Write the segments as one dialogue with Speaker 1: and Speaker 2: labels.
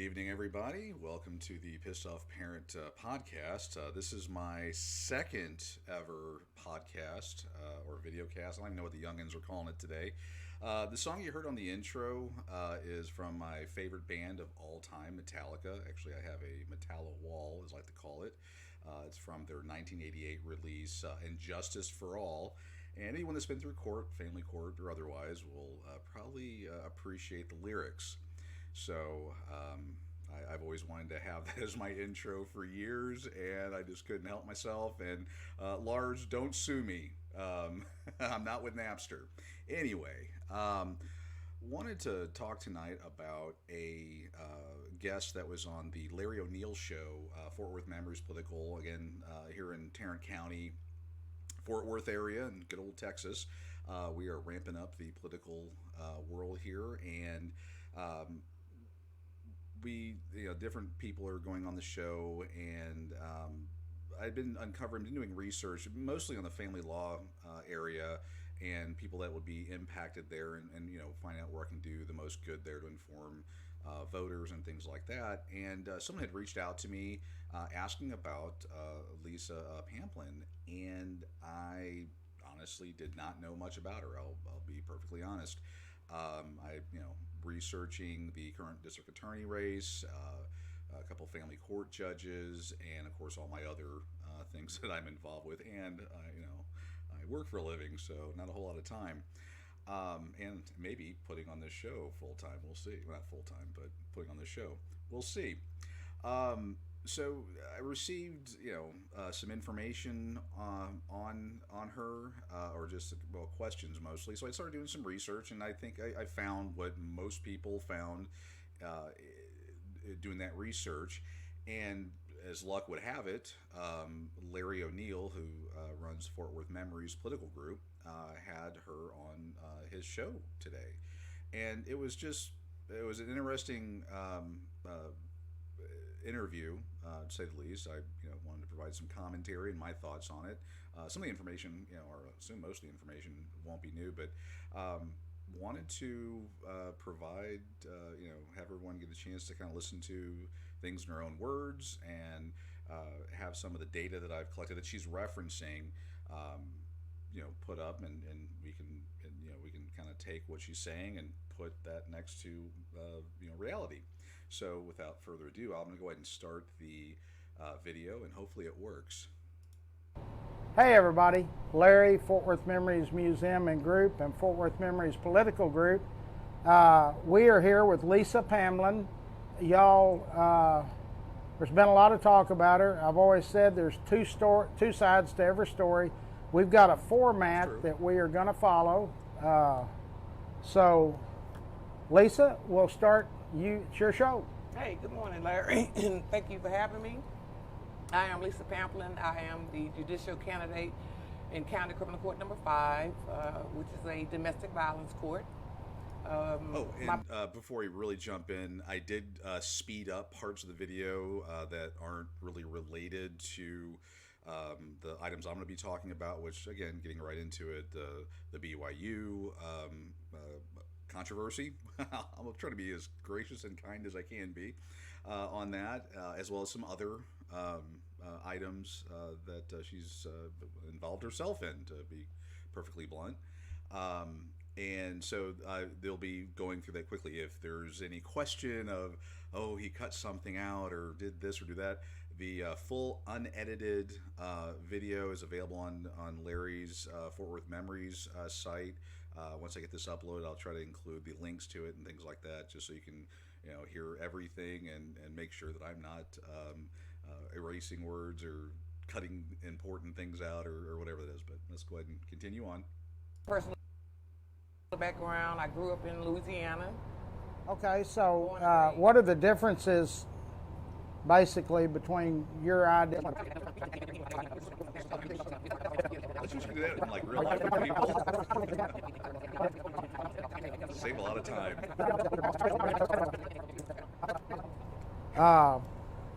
Speaker 1: evening, everybody. Welcome to the Pissed Off Parent podcast. This is my second ever podcast or video cast. I don't even know what the youngins are calling it today. The song you heard on the intro is from my favorite band of all time, Metallica. Actually, I have a Metallo wall, as I like to call it. It's from their 1988 release, Injustice for All. And anyone that's been through court, family court or otherwise, will probably appreciate the lyrics. So I've always wanted to have that as my intro for years, and I just couldn't help myself. And Lars, don't sue me. I'm not with Napster. Anyway, wanted to talk tonight about a guest that was on the Larry O'Neill show, Fort Worth Memories Political, again, here in Tarrant County, Fort Worth area, in good old Texas. We are ramping up the political world here, and different people are going on the show, and I've been doing research mostly on the family law area and people that would be impacted there, and find out where I can do the most good there to inform voters and things like that. And someone had reached out to me asking about Lesa Pamplin, and I honestly did not know much about her. I'll be perfectly honest. Researching the current district attorney race, a couple family court judges, and of course all my other things that I'm involved with. And I work for a living, so not a whole lot of time. And maybe putting on this show full time. We'll see. Well, not full time, but putting on this show. We'll see. So I received, some information on her, or just questions mostly. So I started doing some research, and I think I found what most people found doing that research. And as luck would have it, Larry O'Neill, who runs Fort Worth Memories Political Group, had her on his show today, and it was an interesting interview, to say the least. I wanted to provide some commentary and my thoughts on it. Some of the information, or I assume most of the information won't be new, but wanted to provide, have everyone get a chance to kind of listen to things in her own words, and have some of the data that I've collected that she's referencing, put up, and we can kind of take what she's saying and put that next to reality. So without further ado, I'm going to go ahead and start the video, and hopefully it works.
Speaker 2: Hey everybody, Larry, Fort Worth Memories Museum and Group, and Fort Worth Memories Political Group. We are here with Lesa Pamplin. Y'all, there's been a lot of talk about her. I've always said there's two sides to every story. We've got a format that we are going to follow. So, Lesa, we'll start. It's your show.
Speaker 3: Hey, good morning, Larry, and thank you for having me. I am Lesa Pamplin. I am the judicial candidate in County Criminal Court number 5, which is a domestic violence court.
Speaker 1: Before we really jump in, I did speed up parts of the video that aren't really related to the items I'm going to be talking about, which, again, getting right into it, the BYU controversy. I'll try to be as gracious and kind as I can be on that, as well as some other items that she's involved herself in, to be perfectly blunt. And so they'll be going through that quickly. If there's any question of, oh, he cut something out or did this or do that, the full unedited video is available on Larry's Fort Worth Memories site. Once I get this uploaded, I'll try to include the links to it and things like that, just so you can hear everything and make sure that I'm not erasing words or cutting important things out or whatever that is. But let's go ahead and continue on.
Speaker 3: Personal background, I grew up in Louisiana.
Speaker 2: Okay, so what are the differences basically between your idea?
Speaker 1: Let's just do that in like real life with people. Save a lot of time.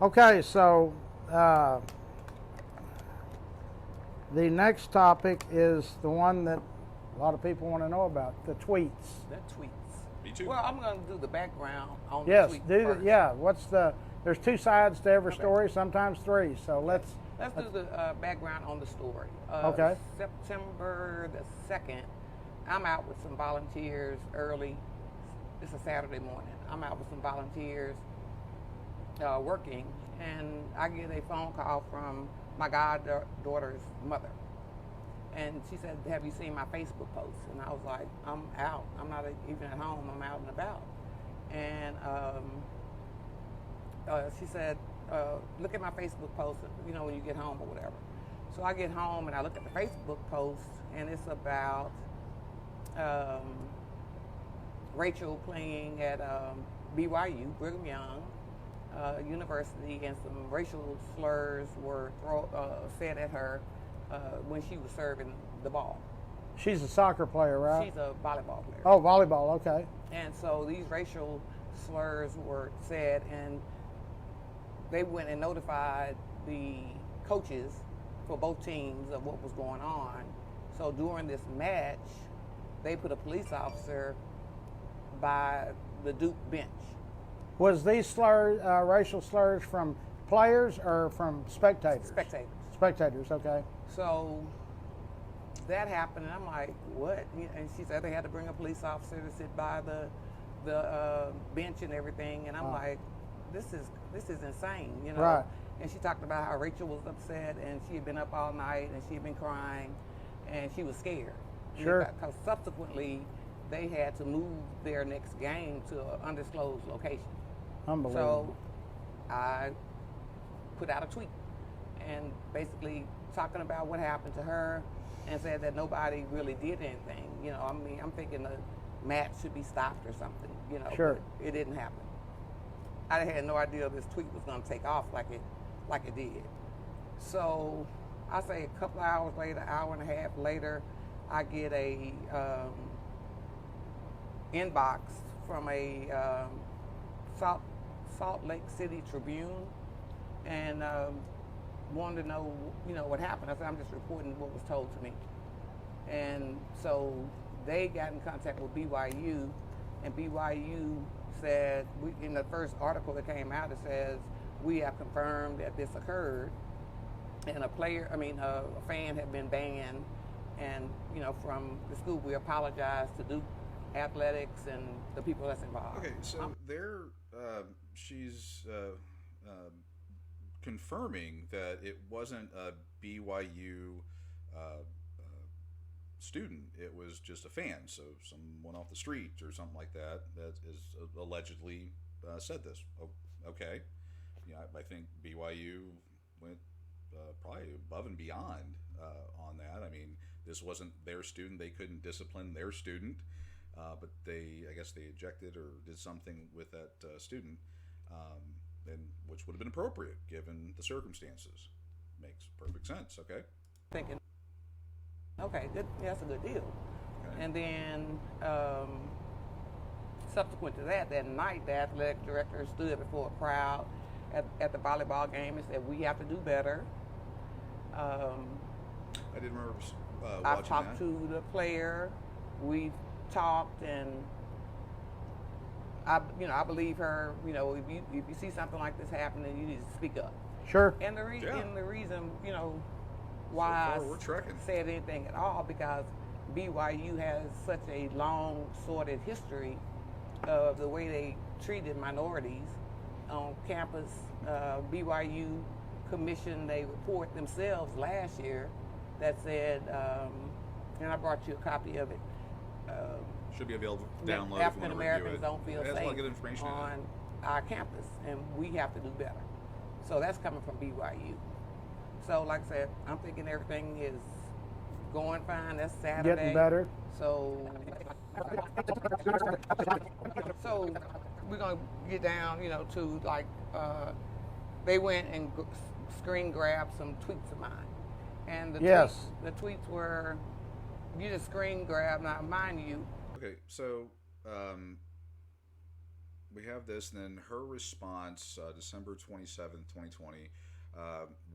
Speaker 2: Okay, so the next topic is the one that a lot of people want to know about, the tweets.
Speaker 3: The tweets.
Speaker 1: Me too.
Speaker 3: Well, I'm going to do the background on
Speaker 2: Yes,
Speaker 3: the tweet
Speaker 2: do
Speaker 3: first.
Speaker 2: the, yeah. There's two sides to every
Speaker 3: Okay.
Speaker 2: story, sometimes three. So let's
Speaker 3: do the background on the story.
Speaker 2: Okay.
Speaker 3: September the 2nd, I'm out with some volunteers early. It's a Saturday morning. I'm out with some volunteers working, and I get a phone call from my goddaughter's mother. And she said, "Have you seen my Facebook post?" And I was like, "I'm out. I'm not even at home. I'm out and about." And she said, "Look at my Facebook post, when you get home or whatever." So I get home and I look at the Facebook post, and it's about Rachel playing at BYU, Brigham Young University, and some racial slurs were said at her when she was serving the ball.
Speaker 2: She's a soccer player, right?
Speaker 3: She's a volleyball player.
Speaker 2: Oh, volleyball. Okay.
Speaker 3: And so these racial slurs were said, and they went and notified the coaches for both teams of what was going on. So during this match, they put a police officer by the Duke bench.
Speaker 2: Was these slurs, racial slurs, from players or from spectators?
Speaker 3: Spectators.
Speaker 2: Spectators. Okay.
Speaker 3: So that happened, and I'm like, what? And she said they had to bring a police officer to sit by the bench and everything, and I'm like, this is insane,
Speaker 2: Right.
Speaker 3: And she talked about how Rachel was upset, and she had been up all night, and she had been crying, and she was scared.
Speaker 2: Sure.
Speaker 3: Because subsequently, they had to move their next game to an undisclosed location.
Speaker 2: Unbelievable.
Speaker 3: So I put out a tweet and basically talking about what happened to her, and said that nobody really did anything. I'm thinking the match should be stopped or something,
Speaker 2: Sure.
Speaker 3: but it didn't happen. I had no idea this tweet was going to take off like it did. So I say a couple of hours later, hour and a half later, I get a inbox from a Salt Lake City Tribune, and wanted to know, what happened. I said, I'm just reporting what was told to me. And so they got in contact with BYU, and BYU said, in the first article that came out, it says, we have confirmed that this occurred, and a fan had been banned, and, from the school. We apologize to Duke Athletics and the people that's involved.
Speaker 1: Okay, so she's confirming that it wasn't a BYU student. It was just a fan, so someone off the street or something like that is allegedly said this. Okay, I think BYU went probably above and beyond on that. I mean, this wasn't their student; they couldn't discipline their student, but I guess they ejected or did something with that student, and which would have been appropriate given the circumstances. Makes perfect sense. Okay.
Speaker 3: Thinking, okay, good, yeah, that's a good deal.
Speaker 1: Okay.
Speaker 3: And then subsequent to that night, the athletic director stood before a crowd at the volleyball game and said, we have to do better.
Speaker 1: I didn't remember watching
Speaker 3: I've talked
Speaker 1: that.
Speaker 3: to the player. We've talked, and I believe her. If you see something like this happening, you need to speak up.
Speaker 2: Sure.
Speaker 3: And the
Speaker 1: Yeah.
Speaker 3: reason, why
Speaker 1: So far, we're trekking.
Speaker 3: I said anything at all, because BYU has such a long, sordid history of the way they treated minorities on campus. BYU commissioned a report themselves last year that said, and I brought you a copy of it.
Speaker 1: Should be available to download if you
Speaker 3: African
Speaker 1: want to review
Speaker 3: Americans
Speaker 1: it.
Speaker 3: don't feel
Speaker 1: It has a lot of good
Speaker 3: safe
Speaker 1: information in it.
Speaker 3: on our campus, and we have to do better. So that's coming from BYU. So, like I said, I'm thinking everything is going fine. That's Saturday.
Speaker 2: Getting better.
Speaker 3: So we're gonna get down, to like they went and screen grabbed some tweets of mine, and the tweets were, you just screen grab. Now, mind you.
Speaker 1: Okay, so we have this, and then her response, December 27th, 2020.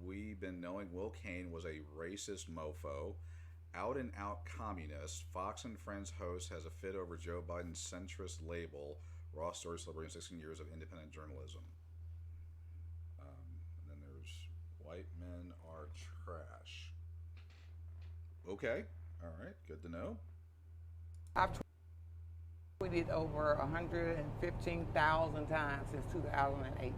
Speaker 1: We've been knowing Will Kane was a racist mofo. Out and out communist. Fox and Friends host has a fit over Joe Biden's centrist label. Raw story celebrating 16 years of independent journalism. And then there's white men are trash. Okay. All right. Good to know.
Speaker 3: I've tweeted over 115,000 times since 2008.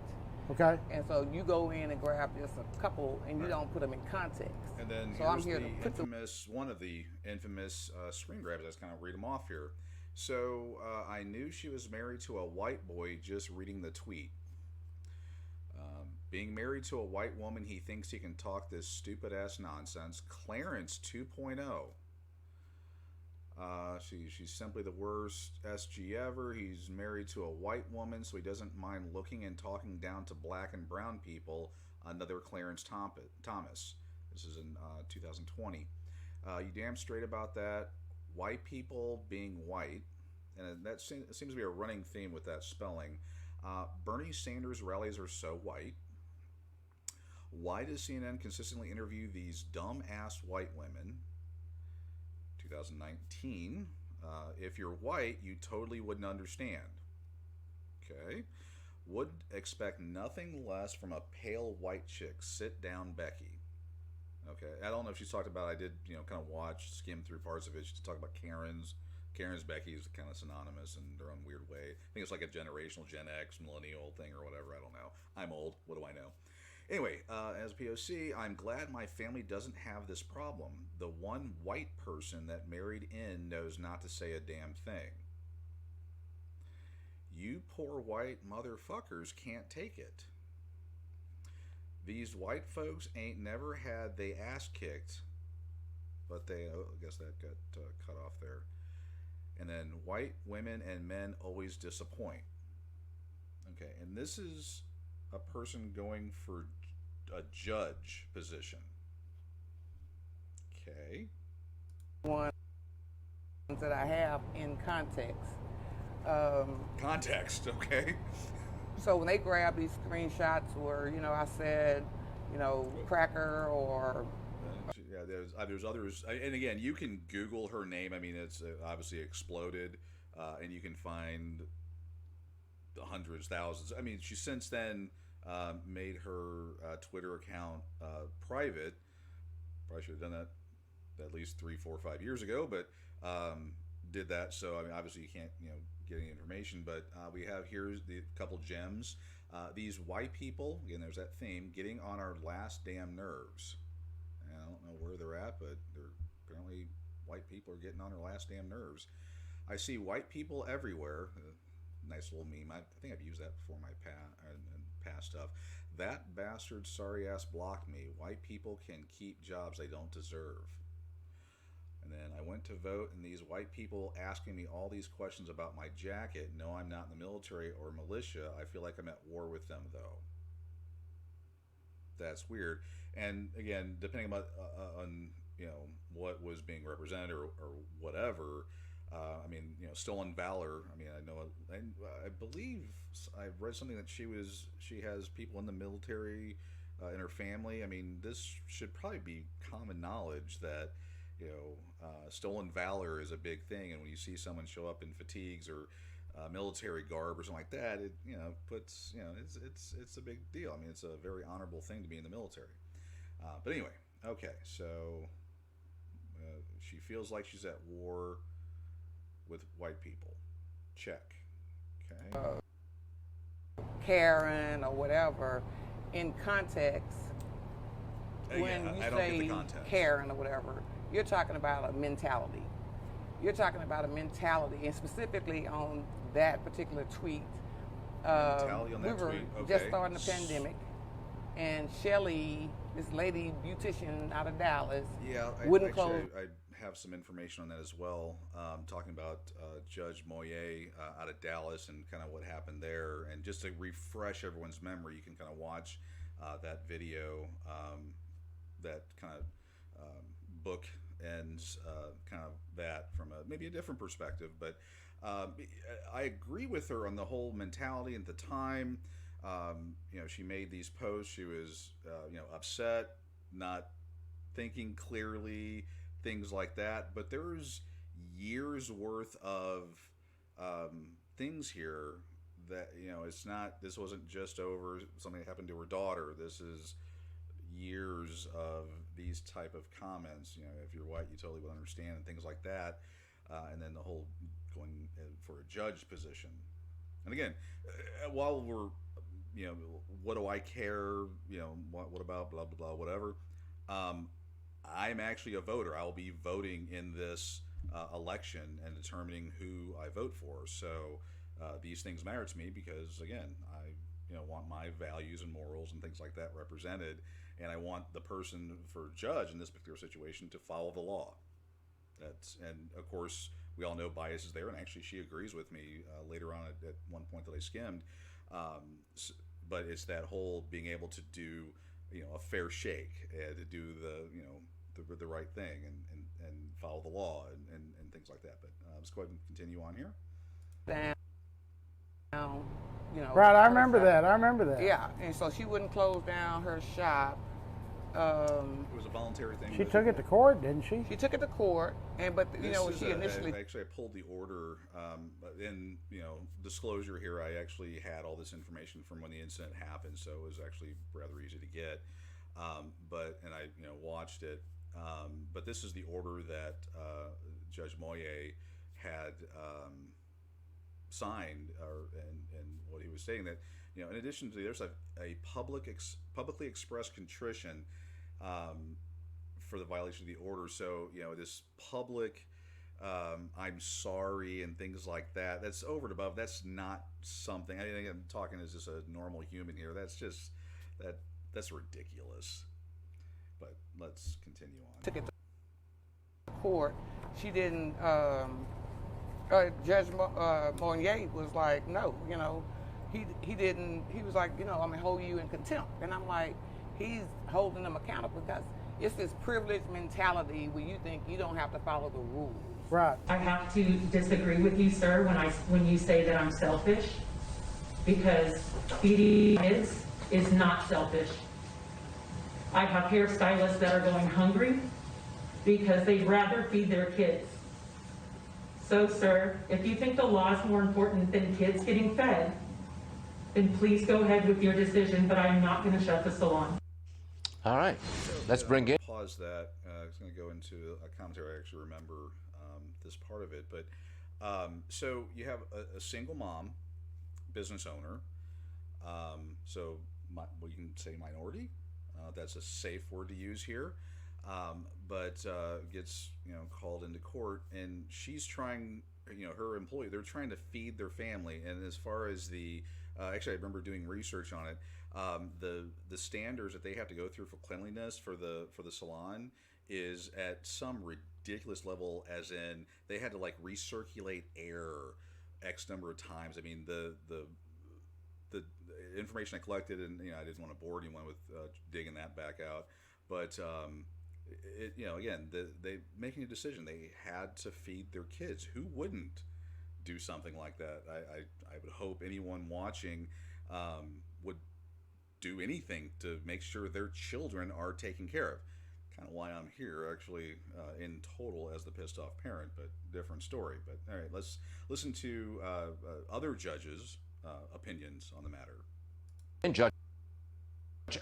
Speaker 2: Okay.
Speaker 3: And so you go in and grab just a couple, and you don't put them in context.
Speaker 1: And then
Speaker 3: so
Speaker 1: here's
Speaker 3: I'm here
Speaker 1: the
Speaker 3: to put
Speaker 1: infamous, one of the infamous screen grabs. Let's kind of read them off here. So I knew she was married to a white boy just reading the tweet. Being married to a white woman, he thinks he can talk this stupid ass nonsense. Clarence 2.0. She's simply the worst SG ever. He's married to a white woman, so he doesn't mind looking and talking down to black and brown people. Another Clarence Thomas. This is in 2020. You damn straight about that. White people being white, and that seems to be a running theme with that spelling. Bernie Sanders rallies are so white. Why does CNN consistently interview these dumb-ass white women? 2019. If you're white, you totally wouldn't understand. Okay. Would expect nothing less from a pale white chick. Sit down, Becky. Okay. I don't know if she's talked about, I did, kind of skim through parts of it. She talked about Karen's. Karen's Becky is kind of synonymous in their own weird way. I think it's like a generational Gen X, millennial thing or whatever. I don't know. I'm old. What do I know? Anyway, as POC, I'm glad my family doesn't have this problem. The one white person that married in knows not to say a damn thing. You poor white motherfuckers can't take it. These white folks ain't never had they ass kicked, but I guess that got cut off there. And then white women and men always disappoint. Okay, and this is a person going for a judge position. Okay.
Speaker 3: Ones that I have in context.
Speaker 1: Context, okay.
Speaker 3: So when they grab these screenshots where, I said, cracker or...
Speaker 1: Yeah, there's others. And again, you can Google her name. I mean, it's obviously exploded. And you can find the hundreds, thousands. I mean, she since then made her Twitter account private. Probably should have done that at least 3, 4, 5 years ago, but did that. So, I mean, obviously you can't, get any information, but we have here's the couple gems. These white people, again, there's that theme, getting on our last damn nerves. And I don't know where they're at, but they're apparently white people are getting on our last damn nerves. I see white people everywhere. Nice little meme. I think I've used that before in my past stuff. That bastard sorry ass blocked me. White people can keep jobs they don't deserve. And then I went to vote, and these white people asking me all these questions about my jacket. No, I'm not in the military or militia. I feel like I'm at war with them, though. That's weird. And again, depending on what was being represented or whatever. I mean, stolen valor. I mean, I know. I believe I read something that she has people in the military in her family. I mean, this should probably be common knowledge that stolen valor is a big thing, and when you see someone show up in fatigues or military garb or something like that, it puts it's a big deal. I mean, it's a very honorable thing to be in the military. But anyway, okay, so she feels like she's at war with white people. Check. Okay.
Speaker 3: Karen or whatever, in context, when you say Karen or whatever, you're talking about a mentality. You're talking about a mentality, and specifically on that particular tweet.
Speaker 1: Mentality on that
Speaker 3: we were
Speaker 1: tweet. Okay.
Speaker 3: just starting the pandemic, and Shelly, this lady beautician out of Dallas, wouldn't close.
Speaker 1: I have some information on that as well, talking about Judge Moyer out of Dallas and kind of what happened there. And just to refresh everyone's memory, you can kind of watch that video that kind of book ends kind of that from maybe a different perspective. But I agree with her on the whole mentality at the time. She made these posts. She was, upset, not thinking clearly, things like that. But there's years worth of things here that, it's not. This wasn't just over something that happened to her daughter. This is years of these type of comments. If you're white, you totally would understand, and things like that. And then the whole going for a judge position. And again, while we're, what do I care? What about blah blah blah, whatever. I'm actually a voter. I will be voting in this election and determining who I vote for. So these things matter to me because, again, I want my values and morals and things like that represented, and I want the person for judge in this particular situation to follow the law. And of course, we all know bias is there, and actually she agrees with me later on at one point that I skimmed. But it's that whole being able to do, a fair shake, to do the right thing and follow the law and things like that. But let's go ahead and continue on here.
Speaker 3: Down,
Speaker 2: Right, I remember that.
Speaker 3: Yeah, and so she wouldn't close down her shop.
Speaker 1: It was a voluntary thing.
Speaker 2: She took it to court, didn't she?
Speaker 3: She took it to court, but she initially.
Speaker 1: Actually, I pulled the order. In disclosure here, I actually had all this information from when the incident happened, so it was actually rather easy to get. And I watched it. But this is the order that Judge Moye had signed, and what he was saying, that in addition to there's a publicly expressed contrition for the violation of the order. So this public I'm sorry and things like that, that's over and above. That's not something. I think I'm talking as just a normal human here. That's just that's ridiculous. But let's continue on.
Speaker 3: Took it to court. She didn't. Judge Moye was like, no, he didn't. He was like, I'm gonna hold you in contempt, and I'm like, he's holding them accountable because it's this privileged mentality where you think you don't have to follow the rules.
Speaker 2: Right.
Speaker 4: I have to disagree with you, sir, when you say that I'm selfish, because feeding kids is not selfish. I have hairstylists that are going hungry because they'd rather feed their kids. So, sir, if you think the law is more important than kids getting fed, then please go ahead with your decision, but I'm not going to shut the salon.
Speaker 5: All right, let's bring in.
Speaker 1: Pause that. I was going to go into a commentary. I actually remember this part of it. But so you have a single mom, business owner. You can say minority. That's a safe word to use here. But gets called into court, and she's trying. Her employee. They're trying to feed their family, and as far as the actually, I remember doing research on it. The standards that they have to go through for cleanliness for the salon is at some ridiculous level, as in they had to recirculate air X number of times. I mean, the information I collected, and I didn't want to bore anyone with digging that back out, but again, they making a decision. They had to feed their kids. Who wouldn't do something like that? I would hope anyone watching would do anything to make sure their children are taken care of. Kind of why I'm here, actually, in total as the pissed off parent, but different story. But all right, let's listen to other judges' opinions on the matter.
Speaker 5: Judge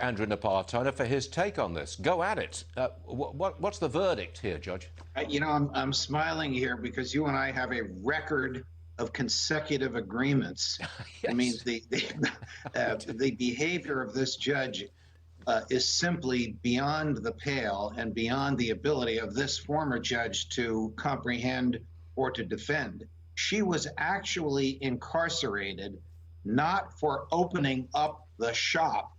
Speaker 5: Andrew Napolitano for his take on this. Go at it. What's the verdict here, Judge?
Speaker 6: I'm smiling here because you and I have a record of consecutive agreements.
Speaker 5: Yes.
Speaker 6: I mean, the behavior of this judge is simply beyond the pale and beyond the ability of this former judge to comprehend or to defend. She was actually incarcerated not for opening up the shop,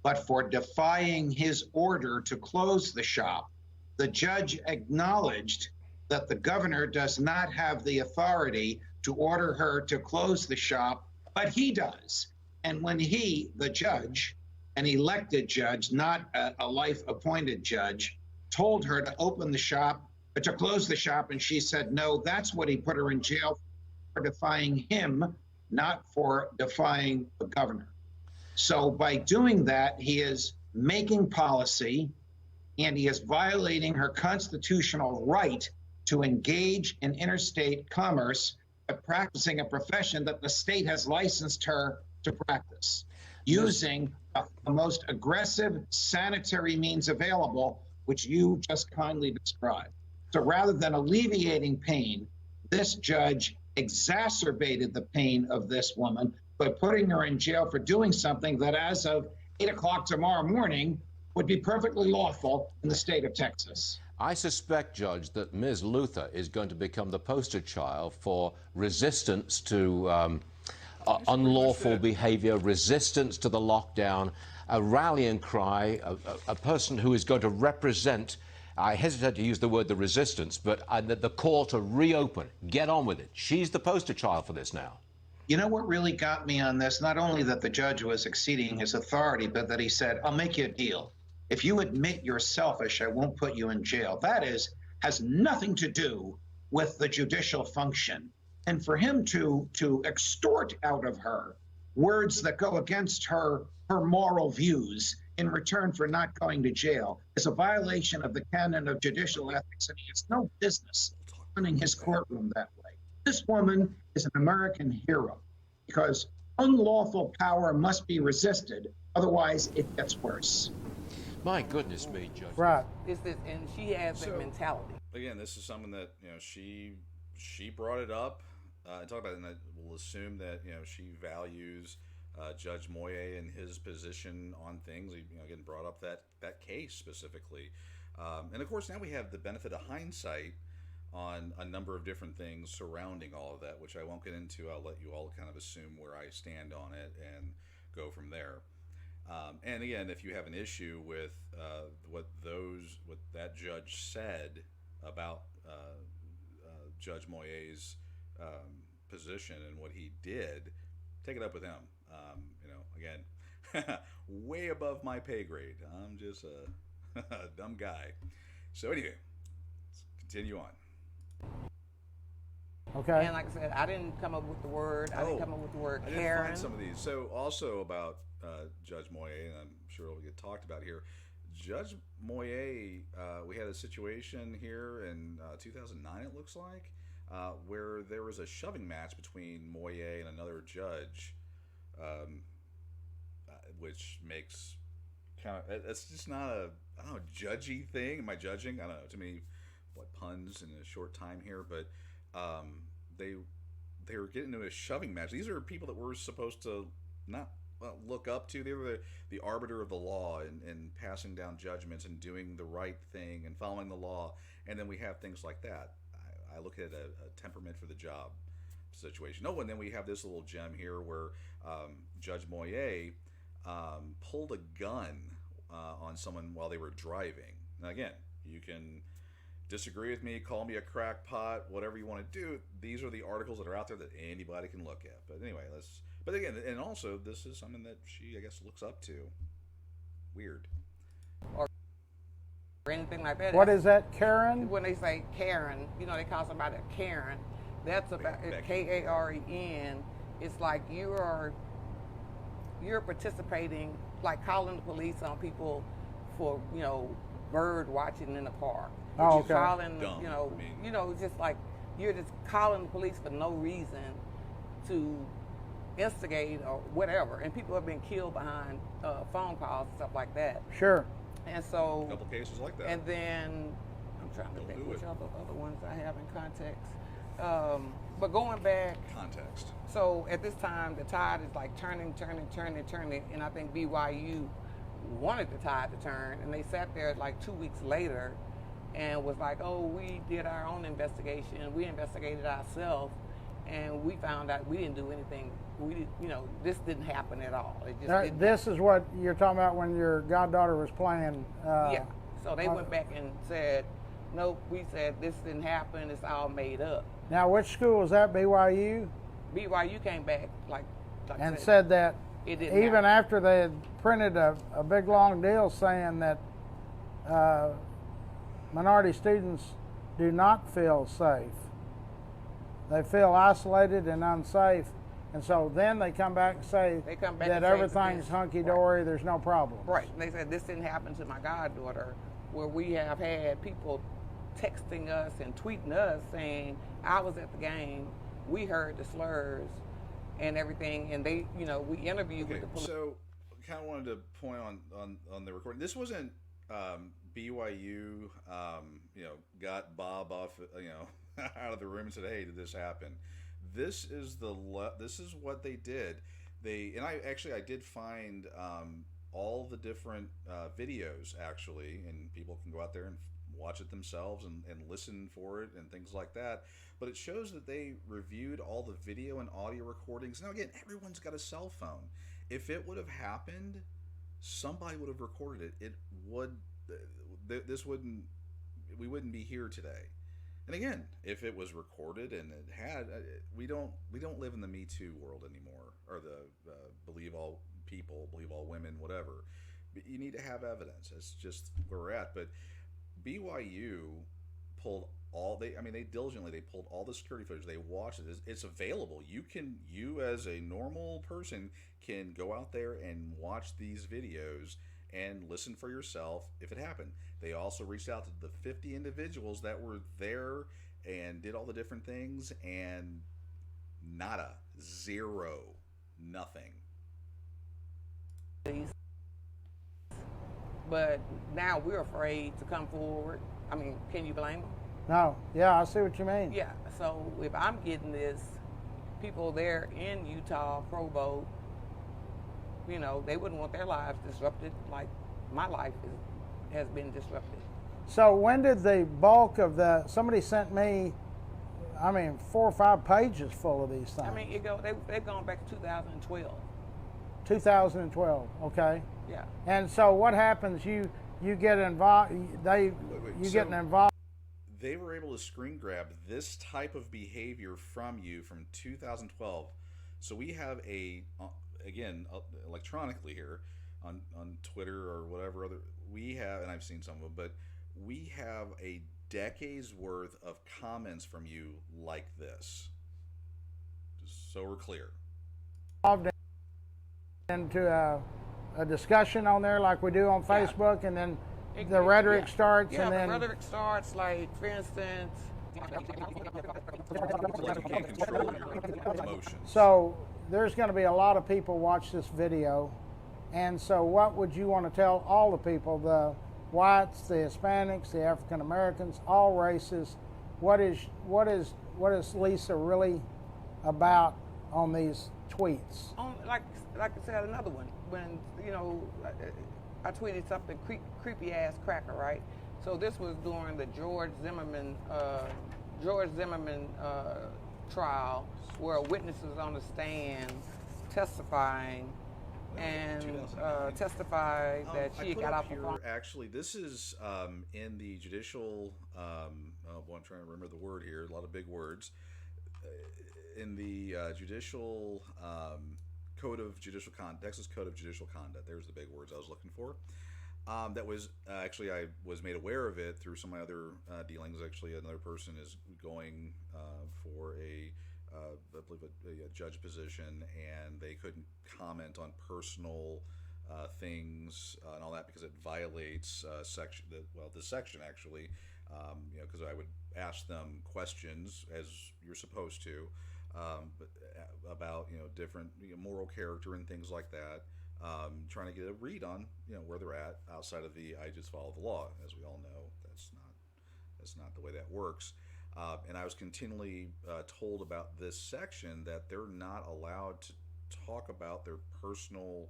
Speaker 6: but for defying his order to close the shop. The judge acknowledged that the governor does not have the authority to order her to close the shop, but he does. And when he, the judge, an elected judge, not a life-appointed judge, told her to open the shop, to close the shop, and she said no, that's what he put her in jail for, defying him, not for defying the governor. So by doing that, he is making policy, and he is violating her constitutional right to engage in interstate commerce by practicing a profession that the state has licensed her to practice, using the most aggressive sanitary means available, which you just kindly described. So rather than alleviating pain, this judge exacerbated the pain of this woman by putting her in jail for doing something that, as of 8 o'clock tomorrow morning, would be perfectly lawful in the state of Texas.
Speaker 5: I suspect, Judge, that Ms. Luther is going to become the poster child for resistance to unlawful behavior, resistance to the lockdown, a rallying cry, a person who is going to represent, I hesitate to use the word the resistance, but the call to reopen, get on with it. She's the poster child for this now.
Speaker 6: You know what really got me on this? Not only that the judge was exceeding his authority, but that he said, I'll make you a deal. If you admit you're selfish, I won't put you in jail. That has nothing to do with the judicial function. And for him to extort out of her words that go against her moral views in return for not going to jail is a violation of the canon of judicial ethics, and he has no business running his courtroom that way. This woman is an American hero because unlawful power must be resisted, otherwise it gets worse.
Speaker 5: My goodness me, Judge.
Speaker 2: Right.
Speaker 3: And she has that mentality.
Speaker 1: Again, this is something that she brought it up and talked about it, and we'll assume that she values Judge Moye and his position on things. He again brought up that case specifically, and of course now we have the benefit of hindsight on a number of different things surrounding all of that, which I won't get into. I'll let you all kind of assume where I stand on it and go from there. And again, if you have an issue with what that judge said about Judge Moye's position and what he did, take it up with him. Again, way above my pay grade. I'm just a dumb guy. So anyway, let's continue on.
Speaker 2: Okay.
Speaker 3: And like I said, I didn't come up with the word. I didn't come up with the word
Speaker 1: I didn't
Speaker 3: Karen.
Speaker 1: find some of these. So also about Judge Moye, and I'm sure it'll get talked about here. Judge Moye, we had a situation here in 2009, it looks like, where there was a shoving match between Moye and another judge, which makes kind of, it's just not a, I don't know, judgy thing. Am I judging? I don't know. Too many puns in a short time here, but they were getting into a shoving match. These are people that we're supposed to not look up to. They were the arbiter of the law and passing down judgments and doing the right thing and following the law. And then we have things like that. I look at a temperament for the job situation. No, and then we have this little gem here where Judge Moye pulled a gun on someone while they were driving. Now again, you can disagree with me, call me a crackpot, whatever you want to do. These are the articles that are out there that anybody can look at. But anyway, but again, and also this is something that she, I guess, looks up to. Weird.
Speaker 3: Or anything like that.
Speaker 2: What is that, Karen?
Speaker 3: When they say Karen, they call somebody a Karen. That's about Karen. It's like you're participating, like calling the police on people for bird watching in the park.
Speaker 2: Oh, okay.
Speaker 3: You're calling,
Speaker 1: Dumb.
Speaker 3: just like you're just calling the police for no reason to instigate or whatever. And people have been killed behind phone calls and stuff like that.
Speaker 2: Sure.
Speaker 3: And so
Speaker 1: A couple cases like that.
Speaker 3: And then I'm trying to think which other ones I have in context. But going back,
Speaker 1: Context.
Speaker 3: so at this time the tide is like turning, and I think BYU wanted the tide to turn, and they sat there like 2 weeks later and was like, oh, we did our own investigation, we investigated ourselves, and we found out we didn't do anything. We did, this didn't happen at all. It just didn't.
Speaker 2: This is what you're talking about when your goddaughter was playing.
Speaker 3: Yeah. So they went back and said, nope, we said this didn't happen, it's all made up.
Speaker 2: Now, which school was that, BYU?
Speaker 3: BYU came back like
Speaker 2: And said that
Speaker 3: it didn't
Speaker 2: even
Speaker 3: happen.
Speaker 2: after they had printed a big long deal saying that minority students do not feel safe. They feel isolated and unsafe. And so then they come back and say
Speaker 3: They come back
Speaker 2: that
Speaker 3: and say
Speaker 2: everything's
Speaker 3: this-
Speaker 2: hunky-dory, there's no problem.
Speaker 3: Right. And they said this didn't happen to my goddaughter. where we have had people texting us and tweeting us saying, I was at the game, we heard the slurs and everything, and they, we interviewed with the police.
Speaker 1: So, kind of wanted to point on the recording. This wasn't BYU, got Bob off, out of the room and said, "Hey, did this happen?" This is this is what they did. I did find all the different videos actually, and people can go out there and watch it themselves and listen for it and things like that. But it shows that they reviewed all the video and audio recordings. Now again, everyone's got a cell phone. If it would have happened, somebody would have recorded it. It would. We wouldn't be here today. And again, if it was recorded and it had, we don't live in the Me Too world anymore, or the believe all people, believe all women, whatever. But you need to have evidence. It's just where we're at. But BYU pulled they diligently pulled all the security footage. They watched it. It's available. You as a normal person can go out there and watch these videos and listen for yourself if it happened. They also reached out to the 50 individuals that were there and did all the different things, and nada, zero, nothing.
Speaker 3: But now we're afraid to come forward. I mean, can you blame them?
Speaker 2: No. Yeah, I see what you mean.
Speaker 3: Yeah, so if I'm getting this, people there in Utah, Provo, they wouldn't want their lives disrupted like my life has been disrupted.
Speaker 2: So when did the bulk of somebody sent me, 4 or 5 pages full of these things.
Speaker 3: They've gone back to 2012.
Speaker 2: 2012, okay.
Speaker 3: Yeah.
Speaker 2: And so what happens, you get involved, getting involved.
Speaker 1: They were able to screen grab this type of behavior from you from 2012. So we have electronically here on Twitter or whatever other, we have, and I've seen some of them, but we have a decade's worth of comments from you like this. Just so we're clear.
Speaker 2: Into a discussion on there like we do on Facebook, and then the rhetoric starts,
Speaker 3: and
Speaker 2: then
Speaker 3: the rhetoric starts, like, for instance,
Speaker 2: so there's going to be a lot of people watch this video, and so what would you want to tell all the people, the whites, the Hispanics, the African Americans, all races? What is Lesa really about on these tweets?
Speaker 3: Like I said, another one, when I tweeted something, creepy ass cracker, right? So this was during the George Zimmerman trial, where a witness was on the stand testifying and testified that she got off the phone.
Speaker 1: Actually, this is in the judicial. I'm trying to remember the word here. A lot of big words. In the judicial code of judicial conduct, Texas Code of Judicial Conduct. There's the big words I was looking for. That was actually, I was made aware of it through some of my other dealings. Actually, another person is going for I believe a judge position, and they couldn't comment on personal things and all that because it violates this section actually. Because I would ask them questions as you're supposed to, but about different moral character and things like that. Trying to get a read on where they're at outside of I just follow the law. As we all know, that's not the way that works. And I was continually told about this section that they're not allowed to talk about their personal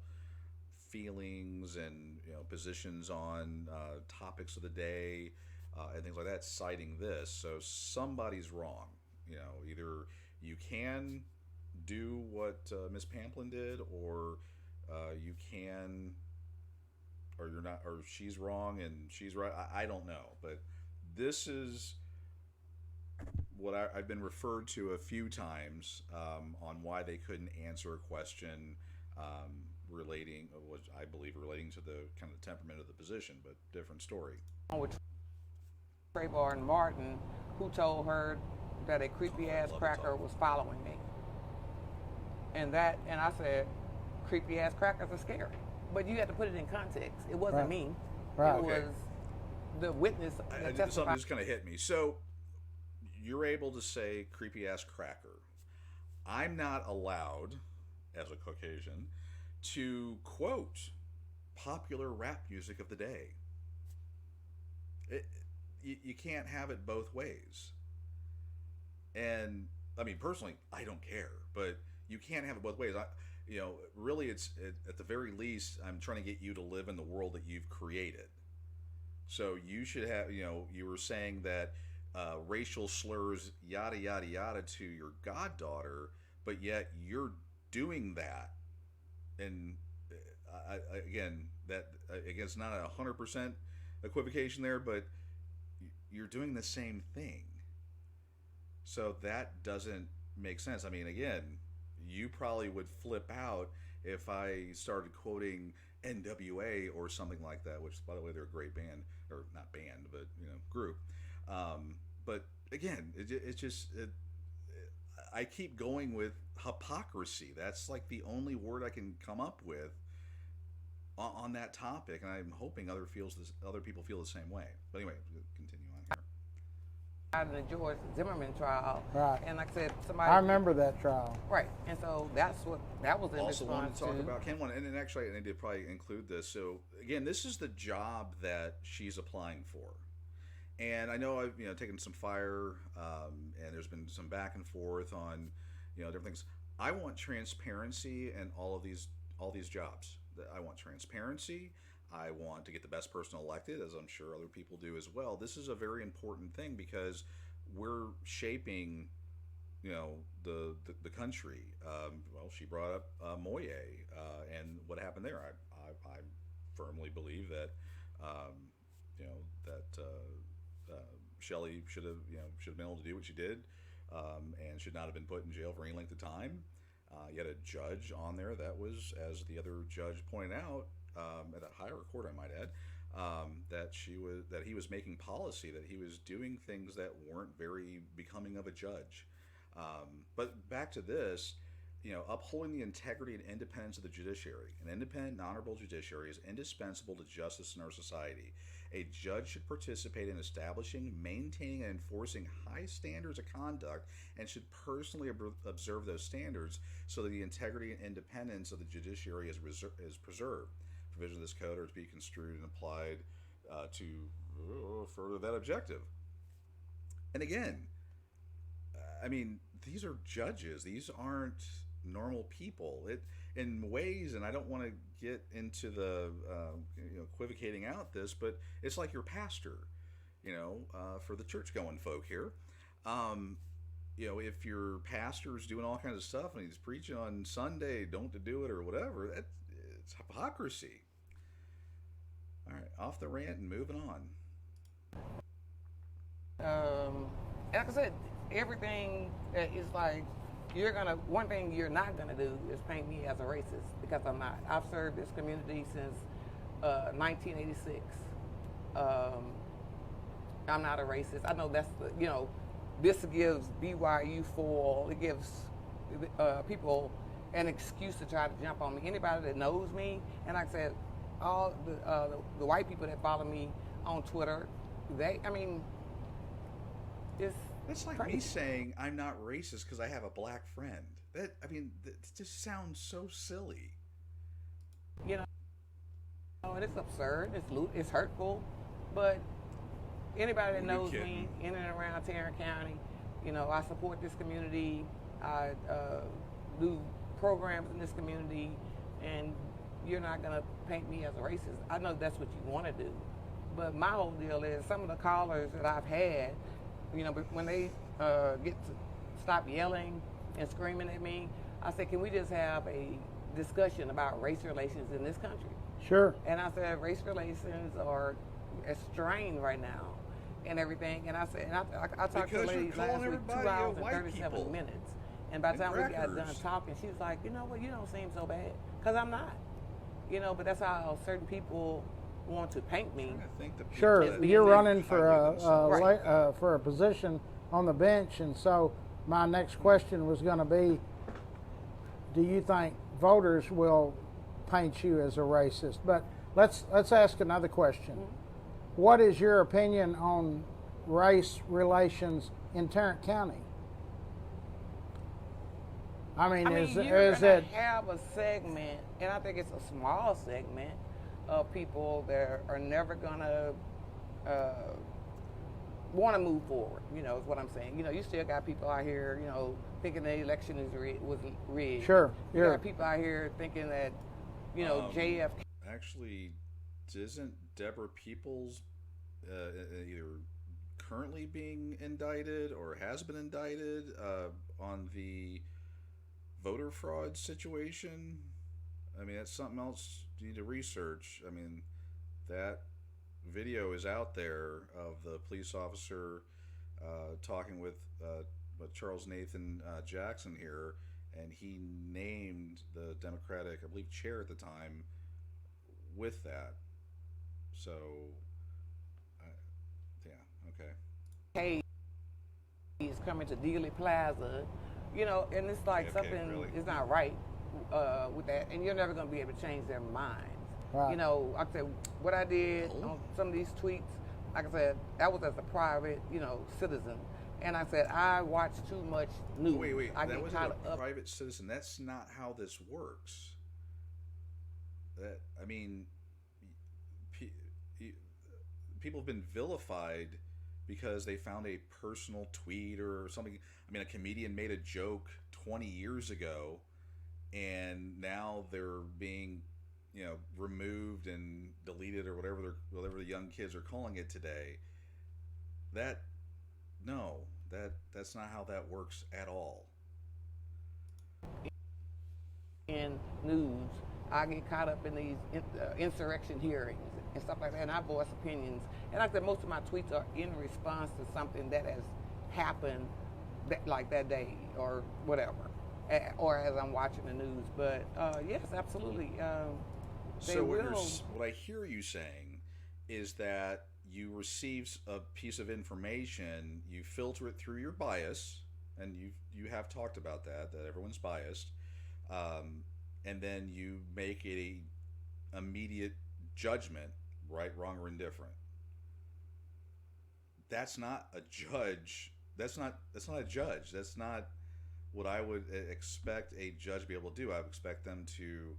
Speaker 1: feelings and positions on topics of the day and things like that, citing this. So somebody's wrong. Either you can do what Miss Pamplin did, or you can, or you're not, or she's wrong and she's right. I don't know, but this is what I've been referred to a few times on why they couldn't answer a question relating to the kind of temperament of the position, but different story.
Speaker 3: With Trayvon Martin, who told her that a creepy ass cracker was following me, and I said, creepy ass crackers are scary, but you have to put it in context. It wasn't me.
Speaker 2: Right.
Speaker 3: It was the witness that
Speaker 1: Something
Speaker 3: testified.
Speaker 1: just kind of hit me. So you're able to say creepy ass cracker. I'm not allowed, as a Caucasian, to quote popular rap music of the day. You can't have it both ways. And I mean, personally, I don't care, but you can't have it both ways. Really, at the very least, I'm trying to get you to live in the world that you've created. So you should have, you were saying that racial slurs, yada yada yada, to your goddaughter, but yet you're doing that, and again, it's not 100% equivocation there, but you're doing the same thing. So that doesn't make sense. I mean, again, you probably would flip out if I started quoting NWA or something like that, which, by the way, they're a great band, or not band, but group. But again, I keep going with hypocrisy. That's like the only word I can come up with on that topic, and I'm hoping other people feel the same way. But anyway, continue on here.
Speaker 3: Out of the George Zimmerman trial,
Speaker 2: Right.
Speaker 3: and like I said, somebody.
Speaker 2: I remember that trial.
Speaker 3: Right, and so that was in
Speaker 1: Also wanted
Speaker 3: response
Speaker 1: to talk about Ken one, and actually I need to probably include this. So again, this is the job that she's applying for, and I know I've taken some fire, and there's been some back and forth on different things. I want transparency in all these jobs. I want transparency. I want to get the best person elected, as I'm sure other people do as well. This is a very important thing because we're shaping, the country. Well, she brought up Moye and what happened there. I firmly believe that, Shelley should have been able to do what she did, and should not have been put in jail for any length of time. You had a judge on there that was, as the other judge pointed out, at a higher court, I might add, that he was making policy, that he was doing things that weren't very becoming of a judge. But back to this, upholding the integrity and independence of the judiciary. An independent and honorable judiciary is indispensable to justice in our society. A judge should participate in establishing, maintaining, and enforcing high standards of conduct and should personally observe those standards so that the integrity and independence of the judiciary is preserved. Provisions of this code are to be construed and applied to further that objective. And again, I mean, these are judges. These aren't normal people. In ways, and I don't want to get into the equivocating out this, but it's like your pastor, for the church-going folk here. If your pastor's doing all kinds of stuff and he's preaching on Sunday, don't do it or whatever, it's hypocrisy. All right, off the rant and moving on.
Speaker 3: Like I said, everything that is like, one thing you're not gonna do is paint me as a racist, because I'm not. I've served this community since 1986. I'm not a racist. I know that's this gives BYU it gives people an excuse to try to jump on me. Anybody that knows me, and like I said, all the white people that follow me on Twitter,
Speaker 1: It's like
Speaker 3: crazy.
Speaker 1: me saying I'm not racist because I have a black friend. That just sounds so silly.
Speaker 3: And it's absurd. It's hurtful. But anybody that knows me in and around Tarrant County, I support this community. I do programs in this community, and you're not gonna paint me as a racist. I know that's what you want to do, but my whole deal is some of the callers that I've had, when they get to stop yelling and screaming at me, I said, can we just have a discussion about race relations in this country?
Speaker 2: Sure.
Speaker 3: And I said, race relations are strained right now and everything. And I said, I talked to the lady last week 2 hours and 37 minutes. And by the time we got done talking, she was like, you know what, you don't seem so bad. Because I'm not. But that's how certain people want to paint me.
Speaker 2: Sure, you're running for a position on the bench, and so my next question was going to be, do you think voters will paint you as a racist? But let's ask another question. what is your opinion on race relations in Tarrant County? I mean,
Speaker 3: you're
Speaker 2: is
Speaker 3: gonna
Speaker 2: it
Speaker 3: have a segment, and I think it's a small segment of people that are never gonna want to move forward. You know, is what I'm saying. You know, you still got people out here, you know, thinking the election was rigged.
Speaker 2: Sure.
Speaker 3: You got people out here thinking that, you know, JFK.
Speaker 1: Actually, isn't Deborah Peoples either currently being indicted or has been indicted on the voter fraud situation? I mean, that's something else you need to research. I mean, that video is out there of the police officer talking with Charles Nathan Jackson here, and he named the Democratic, I believe, chair at the time with that. So, yeah, okay.
Speaker 3: Hey, he's coming to Dealey Plaza, you know, and it's like
Speaker 1: JFK,
Speaker 3: something
Speaker 1: really?
Speaker 3: is not right with that, and you're never going to be able to change their minds.
Speaker 2: Right.
Speaker 3: You know, like I said, what I did on some of these tweets, like I said, that was as a private, you know, citizen. And I said, I watch too much news.
Speaker 1: Wait,
Speaker 3: I
Speaker 1: that
Speaker 3: get
Speaker 1: wasn't
Speaker 3: caught
Speaker 1: a
Speaker 3: up.
Speaker 1: private citizen. That's not how this works. That, I mean, people have been vilified because they found a personal tweet or something. I mean, a comedian made a joke 20 years ago, and now they're being, you know, removed and deleted or whatever the young kids are calling it today. That's not how that works at all.
Speaker 3: In news, I get caught up in these insurrection hearings and stuff like that, and I voice opinions. And like I said, most of my tweets are in response to something that has happened like that day or whatever, or as I'm watching the news. But yes, absolutely.
Speaker 1: So what I hear you saying is that you receive a piece of information, you filter it through your bias, and you have talked about that everyone's biased, and then you make a immediate judgment, right, wrong, or indifferent. That's not a judge. That's not a judge. That's not what I would expect a judge to be able to do. I would expect them to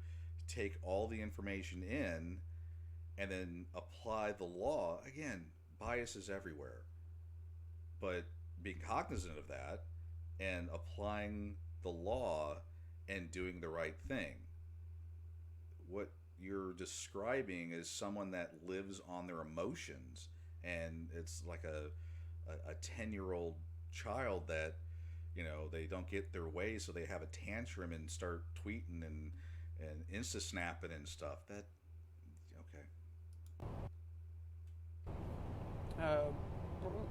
Speaker 1: take all the information in and then apply the law. Again, bias is everywhere. But being cognizant of that and applying the law and doing the right thing. What you're describing is someone that lives on their emotions, and it's like a 10-year-old child that, you know, they don't get their way, so they have a tantrum and start tweeting and insta snapping and stuff. That okay.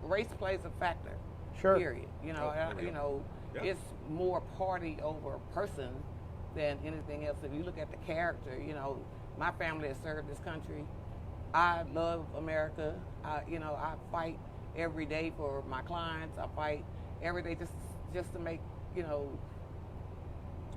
Speaker 3: Race plays a factor.
Speaker 2: Sure.
Speaker 3: Period. You know,
Speaker 1: Yeah.
Speaker 3: it's more party over person than anything else. If you look at the character, you know, my family has served this country. I love America. I fight every day for my clients. I fight every day just to make, you know,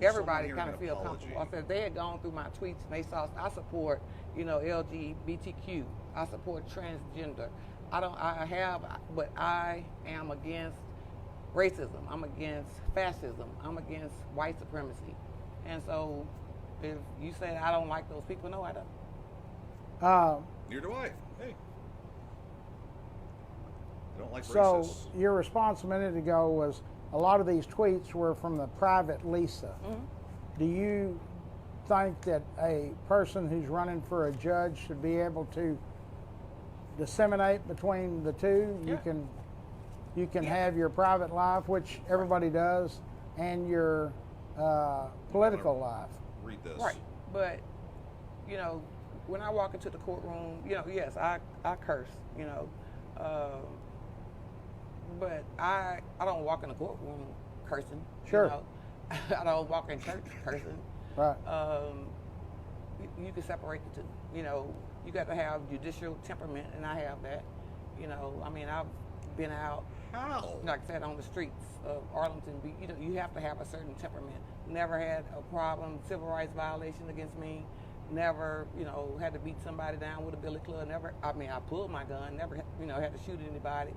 Speaker 3: everybody kind of feel comfortable. I said they had gone through my tweets and they saw I support, you know, LGBTQ. I support transgender. But I am against racism. I'm against fascism. I'm against white supremacy. And so if you say I don't like those people, no, I don't.
Speaker 1: Neither do I. Hey. I don't like
Speaker 2: So
Speaker 1: racists.
Speaker 2: your response a minute ago was a lot of these tweets were from the private Lesa.
Speaker 3: Mm-hmm.
Speaker 2: Do you think that a person who's running for a judge should be able to disseminate between the two?
Speaker 3: Yeah.
Speaker 2: You can have your private life, which everybody does, and your political life.
Speaker 1: Read this.
Speaker 3: Right. But, you know, when I walk into the courtroom, you know, yes, I curse, you know. But I don't walk in the courtroom cursing.
Speaker 2: Sure.
Speaker 3: You know? I don't walk in church cursing.
Speaker 2: Right.
Speaker 3: You can separate the two. You know, you got to have judicial temperament, and I have that. You know, I mean, I've been out,
Speaker 1: How?
Speaker 3: like I said, on the streets of Arlington. You know, you have to have a certain temperament. Never had a problem, civil rights violation against me. never, had to beat somebody down with a billy club. Never, I pulled my gun. Never, had to shoot anybody.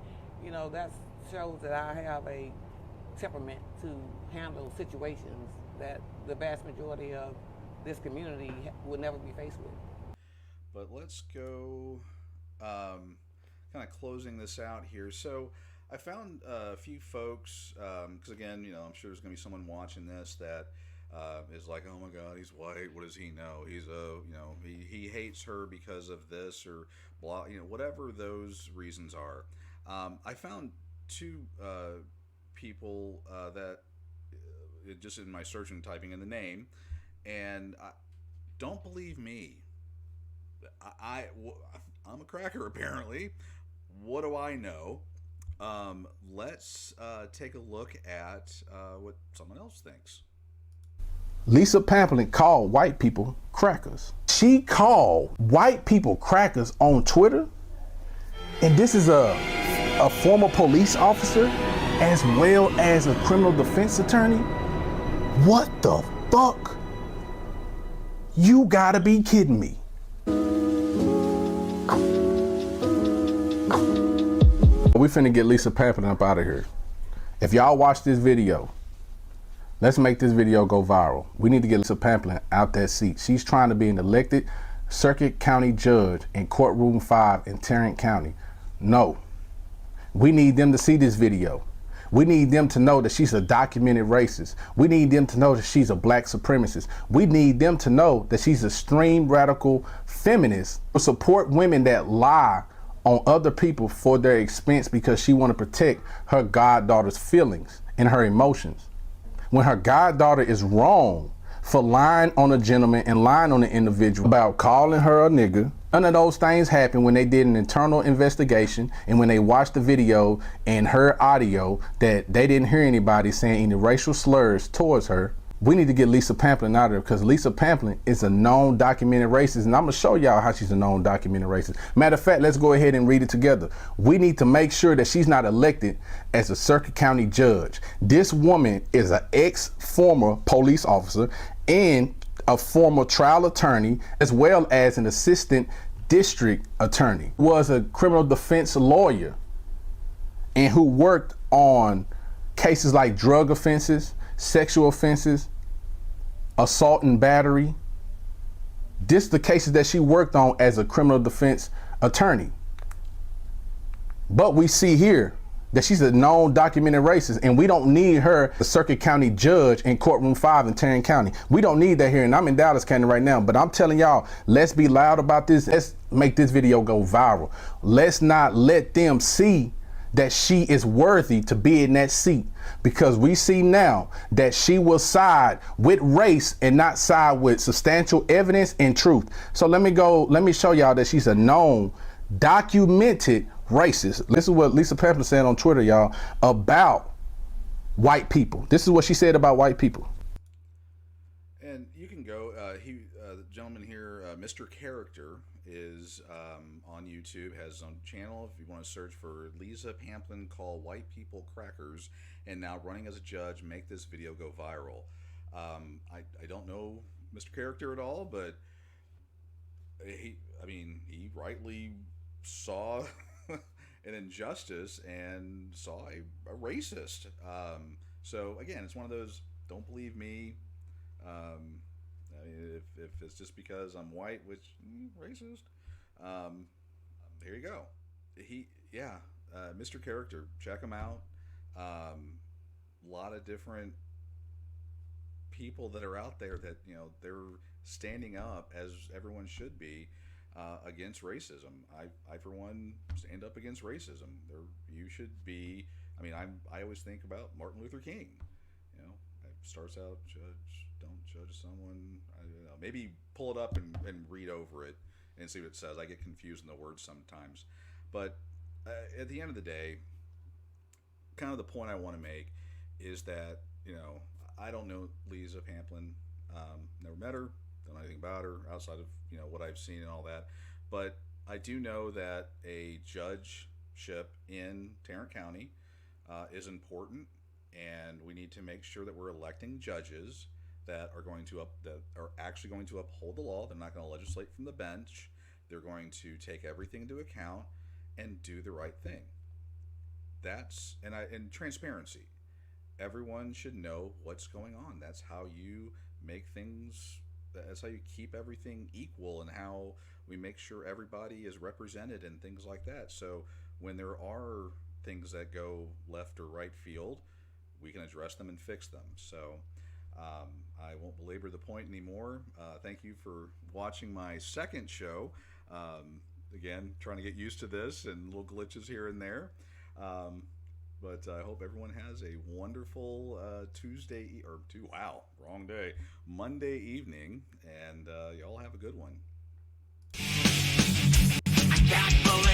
Speaker 3: That shows that I have a temperament to handle situations that the vast majority of this community would never be faced with.
Speaker 1: But let's go kind of closing this out here. So I found a few folks, because again, I'm sure there's going to be someone watching this that is like, oh my God, he's white. What does he know? He's he hates her because of this or blah, whatever those reasons are. I found two people that just in my search and typing in the name, and don't believe me. I'm a cracker apparently. What do I know? Let's take a look at what someone else thinks.
Speaker 7: Lesa Pamplin called white people crackers. She called white people crackers on Twitter, and this is a former police officer as well as a criminal defense attorney. What the fuck? You gotta be kidding me. We finna get Lesa Pamplin up out of here. If y'all watch this video, let's make this video go viral. We need to get Lesa Pamplin out that seat. She's trying to be an elected circuit county judge in courtroom 5 in Tarrant County. No, we need them to see this video. We need them to know that she's a documented racist. We need them to know that she's a black supremacist. We need them to know that she's a extreme radical feminist who support women that lie on other people for their expense because she want to protect her goddaughter's feelings and her emotions. When her goddaughter is wrong for lying on a gentleman and lying on an individual about calling her a nigga, none of those things happened when they did an internal investigation and when they watched the video and heard audio that they didn't hear anybody saying any racial slurs towards her. We need to get Lesa Pamplin out of there because Lesa Pamplin is a known documented racist, and I'm gonna show y'all how she's a known documented racist. Matter of fact, let's go ahead and read it together. We need to make sure that she's not elected as a circuit county judge. This woman is an ex-former police officer and a former trial attorney, as well as an assistant district attorney. Was a criminal defense lawyer and who worked on cases like drug offenses, sexual offenses, assault and battery. This the cases that she worked on as a criminal defense attorney. But we see here that she's a known documented racist, and we don't need her the circuit county judge in courtroom 5 in Tarrant County. We don't need that here, and I'm in Dallas County right now, but I'm telling y'all, let's be loud about this. Let's make this video go viral. Let's not let them see that she is worthy to be in that seat, because we see now that she will side with race and not side with substantial evidence and truth. So let me show y'all that she's a known, documented racist. This is what Lesa Pamplin said on Twitter, y'all, about white people. This is what she said about white people.
Speaker 1: And you can go, the gentleman here, Mr. Character, is on YouTube, has his own channel. If you want to search for Lesa Pamplin call white people crackers, and now running as a judge, make this video go viral. I don't know Mr. Character at all, but he rightly saw an injustice and saw a racist. So again, it's one of those, don't believe me. If it's just because I'm white, which racist, there you go. Mr. Character, check him out. A lot of different people that are out there that they're standing up, as everyone should be, against racism. I for one stand up against racism. You should be. I always think about Martin Luther King. It starts out, don't judge someone. I don't know, maybe pull it up and read over it and see what it says. I get confused in the words sometimes, but at the end of the day, kind of the point I want to make is that I don't know Lesa Pamplin. Never met her, don't know anything about her outside of what I've seen and all that, but I do know that a judgeship in Tarrant County is important, and we need to make sure that we're electing judges that are actually going to uphold the law. They're not going to legislate from the bench. They're going to take everything into account and do the right thing. And transparency. Everyone should know what's going on. That's how you make things. That's how you keep everything equal, and how we make sure everybody is represented and things like that. So when there are things that go left or right field, we can address them and fix them. So I won't belabor the point anymore. Thank you for watching my second show. Again, trying to get used to this and little glitches here and there. But I hope everyone has a wonderful Monday evening, and y'all have a good one. I can't believe